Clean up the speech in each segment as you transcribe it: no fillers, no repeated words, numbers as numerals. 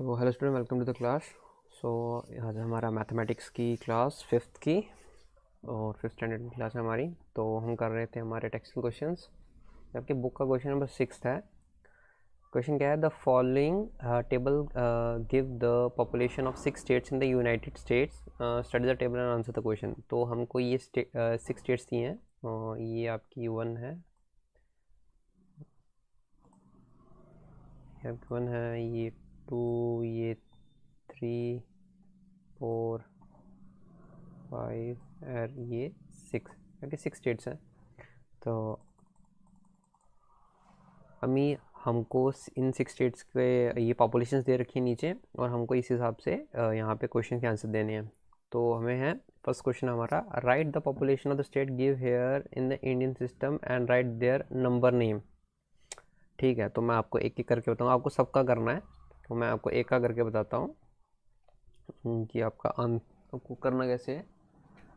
So hello student, welcome to the class. So आज हमारा mathematics की क्लास फिफ्थ की और फिफ्थ स्टैंडर्ड की क्लास है हमारी। तो हम कर रहे थे हमारे टेक्निकल क्वेश्चंस। आपकी बुक का क्वेश्चन नंबर 6 है। क्वेश्चन क्या है? The following table give the population of 6 states in the United states, study the table and answer the question. तो हमको ये 6 स्टेट्स दी हैं। ये आपकी 1 है, ये आपकी 1 है, ये 2, ये 3, 4, 5 और ये 6, क्योंकि 6 स्टेट्स हैं। तो अमी हमको इन 6 स्टेट्स के ये पॉपुलेशंस दे रखी है नीचे, और हमको इस हिसाब से यहाँ पे क्वेश्चन के आंसर देने हैं। तो हमें है फर्स्ट क्वेश्चन हमारा, write the population of the state give here in the Indian system and write their number name. ठीक है, तो मैं आपको एक एक करके बताऊँगा, आपको सबका करना है। तो मैं आपको एक का करके बताता हूँ कि आपको करना कैसे है,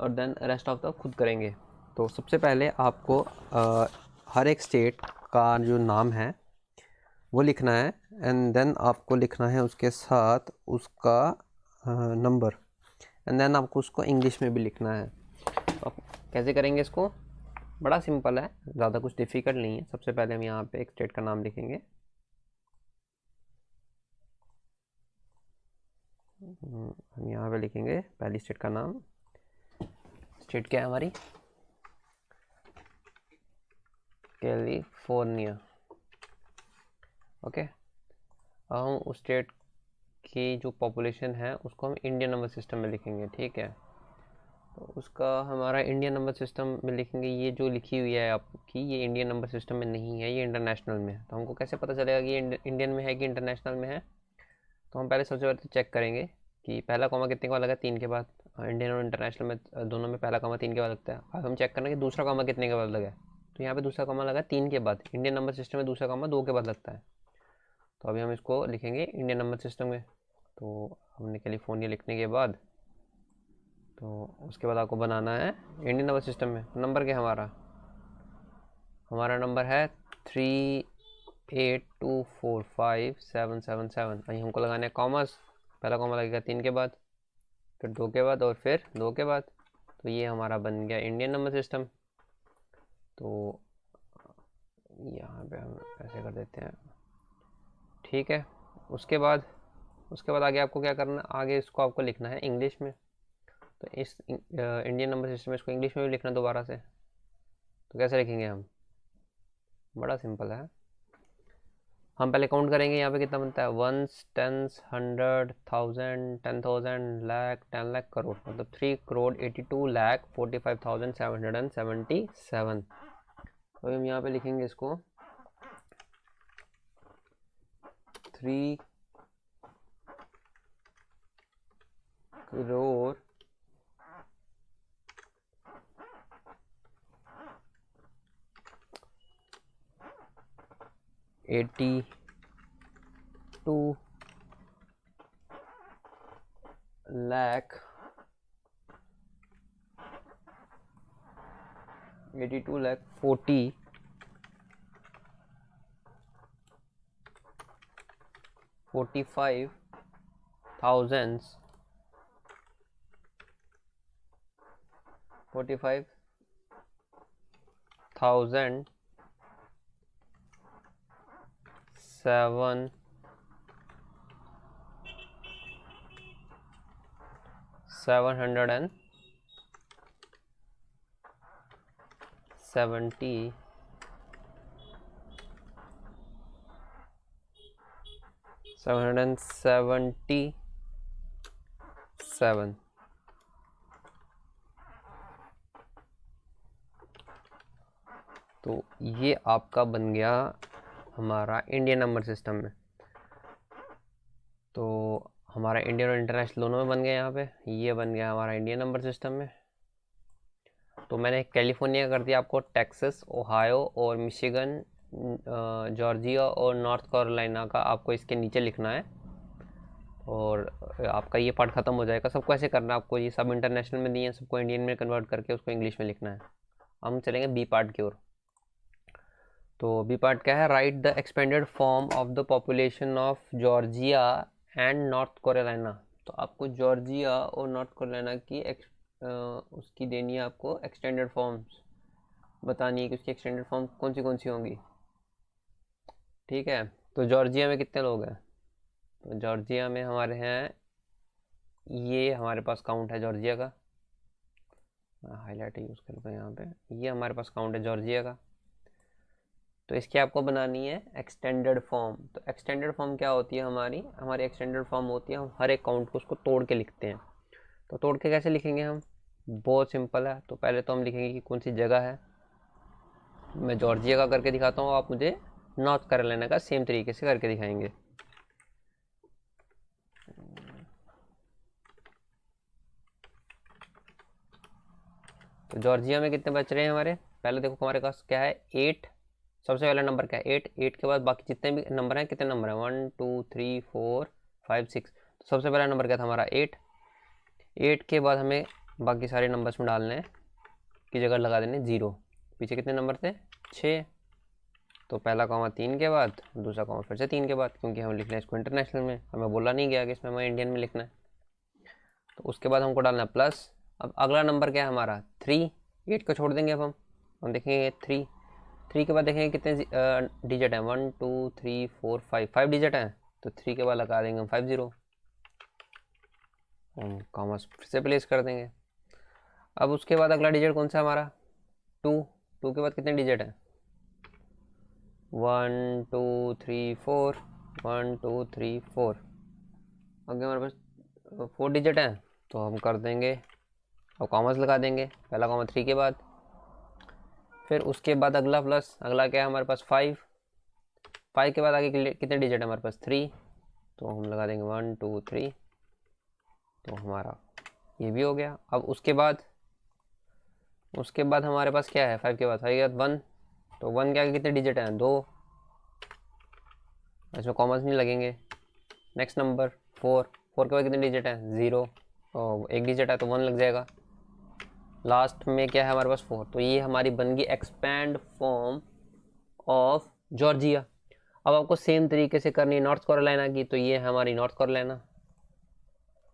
और देन रेस्ट ऑफ द खुद करेंगे। तो सबसे पहले आपको हर एक स्टेट का जो नाम है वो लिखना है, एंड देन आपको लिखना है उसके साथ उसका नंबर, एंड देन आपको उसको इंग्लिश में भी लिखना है। तो आप कैसे करेंगे इसको? बड़ा सिंपल है, ज़्यादा कुछ डिफ़िकल्ट नहीं है। सबसे पहले हम यहाँ पे एक स्टेट का नाम लिखेंगे। हम यहाँ पे लिखेंगे पहली स्टेट का नाम। स्टेट क्या है हमारी? कैलिफोर्निया। ओके, हम उस स्टेट की जो पॉपुलेशन है उसको हम इंडियन नंबर सिस्टम में लिखेंगे। ठीक है, तो उसका हमारा इंडियन नंबर सिस्टम में लिखेंगे। ये जो लिखी हुई है आपकी, ये इंडियन नंबर सिस्टम में नहीं है, ये इंटरनेशनल में है। तो हमको कैसे पता चलेगा कि ये इंडियन में है कि इंटरनेशनल में है? तो हम पहले सबसे पहले चेक करेंगे कि पहला कॉमा कितने के बाद लगा, 3 के बाद। इंडियन और इंटरनेशनल में दोनों में पहला कॉमा 3 के बाद लगता है। अब हम चेक करेंगे दूसरा कॉमा कितने के बाद लगा है। तो यहाँ पे दूसरा कॉमा लगा 3 के बाद। इंडियन नंबर सिस्टम में दूसरा कॉमा 2 के बाद लगता है। तो अभी हम इसको लिखेंगे इंडियन नंबर सिस्टम में। तो हमने कैलिफोर्निया लिखने के बाद, तो उसके बाद आपको बनाना है इंडियन नंबर सिस्टम में। नंबर क्या हमारा नंबर है 38245777। वहीं हमको लगाने हैं कॉमर्स। पहला कॉमा लगेगा 3 के बाद, फिर 2 के बाद, और फिर 2 के बाद। तो ये हमारा बन गया इंडियन नंबर सिस्टम। तो यहाँ पे हम ऐसे कर देते हैं। ठीक है, उसके बाद आगे आपको क्या करना, आगे इसको आपको लिखना है इंग्लिश में। तो इस इंडियन नंबर सिस्टम में इसको इंग्लिश में भी लिखना दोबारा से। तो कैसे लिखेंगे हम? बड़ा सिंपल है। हम पहले काउंट करेंगे यहाँ पे कितना बनता है, वंस, टेंस, 100, 1000, 10,000, लाख, 10 लाख, करोड़। मतलब 3,82,45,777। तो हम यहाँ पे लिखेंगे इसको 3 करोड़ 82 लाख 82 लाख 45,000 777 777। तो ये आपका बन गया हमारा इंडियन नंबर सिस्टम में। तो हमारा इंडियन और इंटरनेशनल दोनों में बन गया। यहाँ पे ये बन गया हमारा इंडियन नंबर सिस्टम में। तो मैंने कैलिफोर्निया कर दिया आपको, टेक्सास, ओहायो और मिशिगन, जॉर्जिया और नॉर्थ कैरोलिना का आपको इसके नीचे लिखना है, और आपका ये पार्ट ख़त्म हो जाएगा। सबको ऐसे करना है आपको, ये सब इंटरनेशनल में दिए हैं, सबको इंडियन में कन्वर्ट करके उसको इंग्लिश में लिखना है। हम चलेंगे बी पार्ट की ओर। तो बी पार्ट क्या है, right the expanded form of the population of Georgia and north Carolina. तो आपको जॉर्जिया और नॉर्थ कैरोलिना की उसकी देनी है, आपको एक्सटेंडेड फॉर्म्स बतानी है कि उसकी एक्सटेंडेड फॉर्म कौन सी होंगी। ठीक है, तो जॉर्जिया में कितने लोग हैं? तो जॉर्जिया में हमारे हैं, ये हमारे पास काउंट है जॉर्जिया का, हाईलाइट यूज़ करते हैं यहाँ पे, ये हमारे पास काउंट है जॉर्जिया का। तो इसकी आपको बनानी है एक्सटेंडेड फॉर्म। तो एक्सटेंडेड फॉर्म क्या होती है हमारी? हमारी एक्सटेंडेड फॉर्म होती है, हम हर एक काउंट को उसको तोड़ के लिखते हैं। तो तोड़ के कैसे लिखेंगे हम? बहुत सिंपल है। तो पहले तो हम लिखेंगे कि कौन सी जगह है। मैं जॉर्जिया का करके दिखाता हूँ, आप मुझे नॉर्थ कैरोलिना का सेम तरीके से करके दिखाएंगे। तो जॉर्जिया में कितने बच रहे हैं हमारे? पहले देखो हमारे पास क्या है, 8। सबसे पहला नंबर क्या है? 8। 8 के बाद बाकी जितने भी नंबर हैं, कितने नंबर हैं? 1 2 3 4 5 6। तो सबसे पहला नंबर क्या था हमारा? 8। 8 के बाद हमें बाकी सारे नंबर्स में डालने हैं, की जगह लगा देने 0। पीछे कितने नंबर थे? 6। तो पहला कॉमा 3 के बाद, दूसरा कॉमा फिर से 3 के बाद, क्योंकि हम लिख रहे हैं इसको इंटरनेशनल में, हमें बोला नहीं गया कि इसमें हमें इंडियन में लिखना है। तो उसके बाद हमको डालना है प्लस। अब अगला नंबर क्या है हमारा? 3। 8 को छोड़ देंगे अब हम देखेंगे 3। 3 के बाद देखेंगे कितने डिजिट हैं? 1 2 3 4 5, 5 डिजिट हैं। तो 3 के बाद लगा देंगे हम 50, हम कॉमा फिर से प्लेस कर देंगे। अब उसके बाद अगला डिजिट कौन सा हमारा? 2। 2 के बाद कितने डिजिट हैं? 1 2 3 4, 1 2 3 4। आगे हमारे पास 4 डिजिट हैं, तो हम कर देंगे, और कॉमर्स लगा देंगे पहला कॉमा 3 के बाद। फिर उसके बाद अगला प्लस, अगला क्या है हमारे पास? 5। 5 के बाद आगे कितने डिजिट है हमारे पास? 3। तो हम लगा देंगे 1 2 3। तो हमारा ये भी हो गया। अब उसके बाद हमारे पास क्या है? 5 के बाद 1। तो 1 के आगे कितने डिजिट हैं? 2। इसमें कॉमर्स नहीं लगेंगे। Next number 4। 4 के बाद कितने डिजिट हैं? 0। और एक डिजिट है तो 1 लग जाएगा। लास्ट में क्या है हमारे पास? 4। तो ये हमारी बन गई एक्सपैंड फॉर्म ऑफ जॉर्जिया। अब आपको सेम तरीके से करनी है नॉर्थ कैरोलिना की। तो ये है हमारी नॉर्थ कैरोलिना,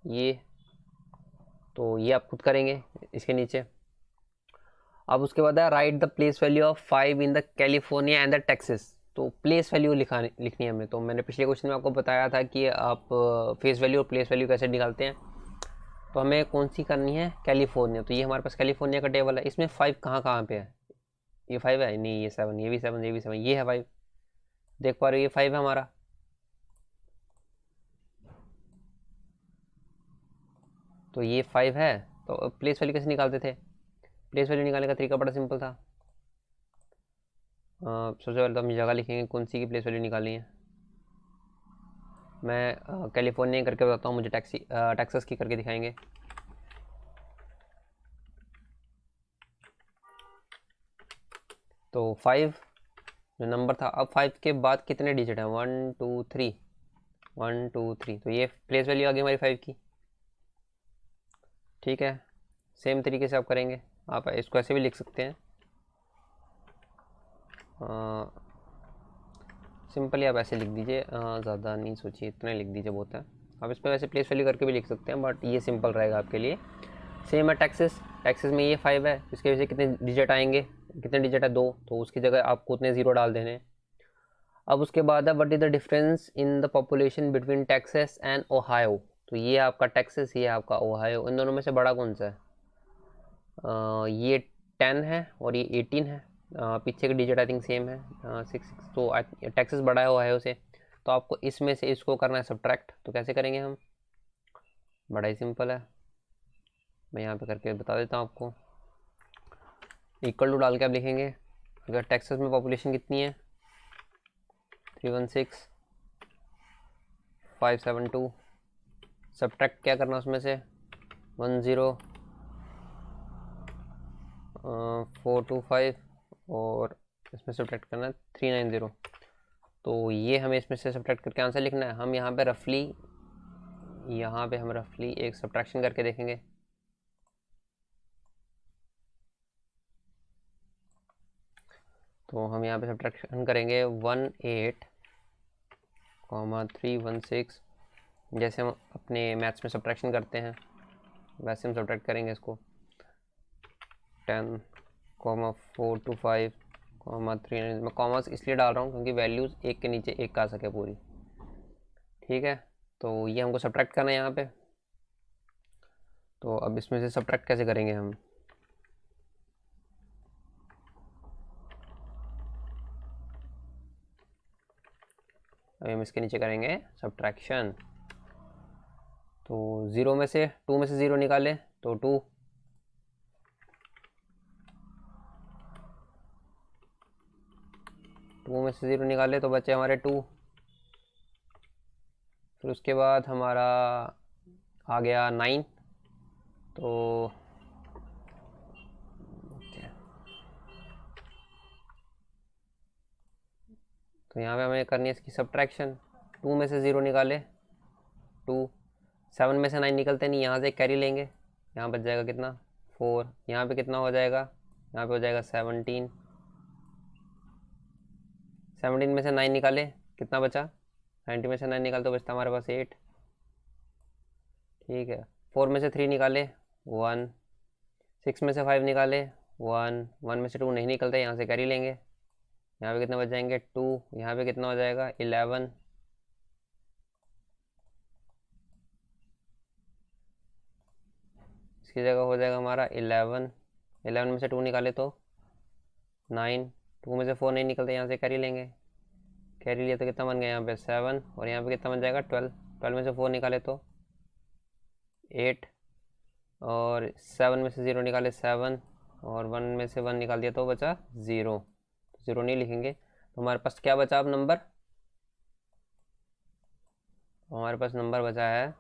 ये तो ये आप खुद करेंगे इसके नीचे। अब उसके बाद है right the place value of 5 in the California and the Texas. तो प्लेस वैल्यू लिखनी है हमें। तो मैंने पिछले क्वेश्चन में आपको बताया था कि आप फेस वैल्यू और प्लेस वैल्यू कैसे निकालते हैं। तो हमें कौन सी करनी है? कैलिफोर्निया। तो ये हमारे पास कैलिफोर्निया का टेबल है। इसमें 5 कहाँ कहाँ पे है? ये 5 है नहीं, ये 7, ये भी 7, ये भी 7, ये है 5। देख पा रहे हो ये 5 है हमारा। तो ये 5 है। तो प्लेस वैल्यू कैसे निकालते थे? प्लेस वैल्यू निकालने का तरीका बड़ा सिंपल था। सबसे पहले तो हम जगह लिखेंगे कौन सी की प्लेस वैल्यू निकालनी है। मैं कैलिफोर्निया करके बताता हूँ, मुझे टेक्सास की करके दिखाएंगे। तो 5 जो नंबर था, अब 5 के बाद कितने डिजिट हैं? 1 2 3, 1 2 3। तो ये प्लेस वैल्यू आ गई हमारी 5 की। ठीक है, सेम तरीके से आप करेंगे। आप इसको ऐसे भी लिख सकते हैं, सिंपली आप ऐसे लिख दीजिए, ज़्यादा नहीं सोचिए, इतना लिख दीजिए बहुत है। आप इस पर वैसे प्लेस वैल्यू करके भी लिख सकते हैं, बट ये सिंपल रहेगा आपके लिए। सेम है टैक्सेस। टैक्सेस में ये 5 है, इसके वजह से कितने डिजिट आएंगे? कितने डिजिट है? 2। तो उसकी जगह आपको उतने 0 डाल देने। अब उसके बाद है what is the difference in the population between Texas and Ohio. तो ये आपका टेक्सास, ये आपका ओहायो, इन दोनों में से बड़ा कौन सा है? ये 10 है और ये 18 है। पीछे के डिजिट आई थिंक सेम है, 6 6। तो टेक्सास बड़ा है ओहायो से। तो आपको इसमें से इसको करना है सब्ट्रैक्ट। तो कैसे करेंगे हम? बड़ा ही सिंपल है, मैं यहाँ पे करके बता देता हूँ आपको। इक्वल टू डाल के आप लिखेंगे, अगर टेक्सास में पॉपुलेशन कितनी है? 316 572। सब्ट्रैक्ट क्या करना उसमें से? 10 425, और इसमें सब्ट्रैक्ट करना है 390। तो ये हमें इसमें से सब्ट्रैक्ट करके आंसर लिखना है। हम यहाँ पे रफली एक सब्ट्रैक्शन करके देखेंगे। तो हम यहाँ पे सब्ट्रैक्शन करेंगे 18, 316 जैसे हम अपने मैथ्स में सब्ट्रैक्शन करते हैं वैसे हम सब्ट्रैक्ट करेंगे इसको। 10, 4 to 5, 3। मैं कॉमर्स इसलिए डाल रहा हूँ क्योंकि वैल्यूज़ एक के नीचे एक आ सके पूरी। ठीक है, तो ये हमको सब्ट्रैक्ट करना है यहाँ पे। तो अब इसमें से सब्ट्रैक्ट कैसे करेंगे हम? अभी हम इसके नीचे करेंगे सब्ट्रैक्शन। तो 0 में से 2 में से 0 निकाले तो 2, 2 में से 0 निकाले तो बचे हमारे 2। फिर उसके बाद हमारा आ गया 9। तो यहाँ पे हमें करनी है इसकी सब्ट्रैक्शन। 2 में से 0 निकाले 2, 7 में से 9 निकलते नहीं, यहाँ से कैरी लेंगे, यहाँ बच जाएगा कितना 4। यहाँ पे कितना हो जाएगा, यहाँ पे हो जाएगा 17। 17 में से 9 निकाले कितना बचा, 90 में से 9 निकाले तो बचता हमारे पास 8। ठीक है, 4 में से 3 निकाले 1, 6 में से 5 निकाले 1, 1 में से 2 नहीं निकलता, यहाँ से कैरी लेंगे, यहाँ पे कितना बच जाएंगे 2। यहाँ पे कितना हो जाएगा 11। इसकी जगह हो जाएगा हमारा 11। 11 में से 2 निकाले तो 9। 2 में से 4 नहीं निकलते, यहाँ से कैरी लेंगे, कैरी लिया तो कितना बन गया यहाँ पे 7। और यहाँ पे कितना बन जाएगा 12। 12 में से 4 निकाले तो 8। और 7 में से 0 निकाले 7। और 1 में से 1 निकाल दिया तो बचा 0। 0 नहीं लिखेंगे तो हमारे पास क्या बचा अब नंबर, हमारे पास नंबर बचा है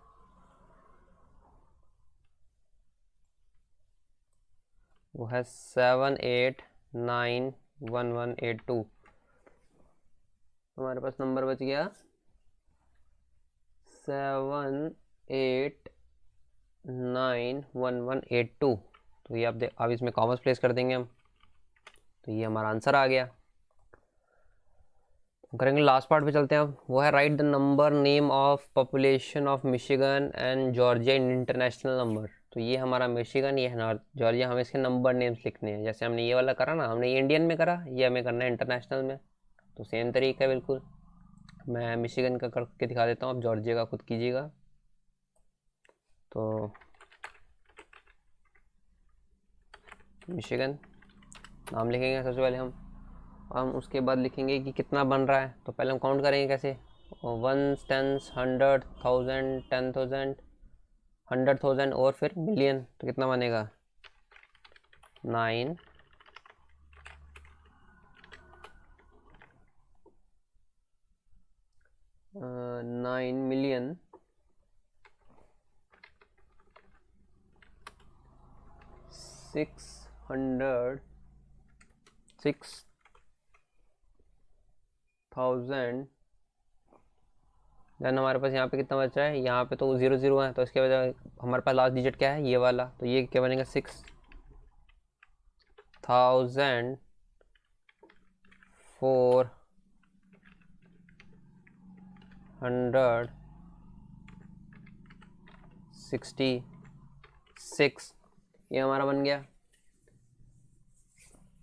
वो है 78911182। हमारे पास नंबर बच गया 78911182। तो ये अब इसमें कॉमर्स प्लेस कर देंगे हम, तो ये हमारा आंसर आ गया। करेंगे लास्ट पार्ट पे चलते हैं अब, वो है right the number name of population of Michigan and Georgia in international number. तो ये हमारा मिशिगन, ये है जॉर्जिया, हमें इसके नंबर नेम्स लिखने हैं। जैसे हमने ये वाला करा ना, हमने ये इंडियन में करा, ये हमें करना है इंटरनेशनल में। तो सेम तरीका है बिल्कुल। मैं मिशिगन का करके दिखा देता हूँ, आप जॉर्जिया का खुद कीजिएगा। तो मिशिगन नाम लिखेंगे सबसे पहले हम उसके बाद लिखेंगे कि कितना बन रहा है। तो पहले हम काउंट करेंगे कैसे, 1, 10, 100, 1000, 10,000, 100,000 और फिर मिलियन। तो कितना बनेगा 9 9,000,000 600 6,000। देन हमारे पास यहाँ पे कितना बचा है, यहाँ पे तो 0 0 है, तो इसके वजह हमारे पास लास्ट डिजिट क्या है, ये वाला। तो ये क्या बनेगा 6,466। ये हमारा बन गया।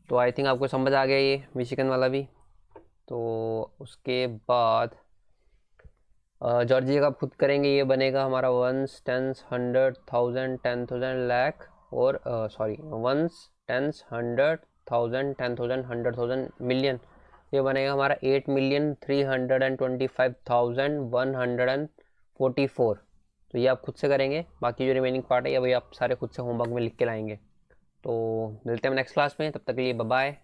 तो आई थिंक आपको समझ आ गया ये मिशिगन वाला भी। तो उसके बाद जॉर्जिया का खुद करेंगे, ये बनेगा हमारा 1, 10, 100, 1000, 10,000, लाख और सॉरी 1, 10, 100, 1000, 10,000, 100,000, मिलियन। ये बनेगा हमारा 8,325,144। तो ये आप खुद से करेंगे, बाकी जो रिमेनिंग पार्ट है ये वही आप सारे खुद से होमवर्क में लिख के लाएंगे। तो मिलते हैं नेक्स्ट क्लास में, तब तक के लिए बाय बाय।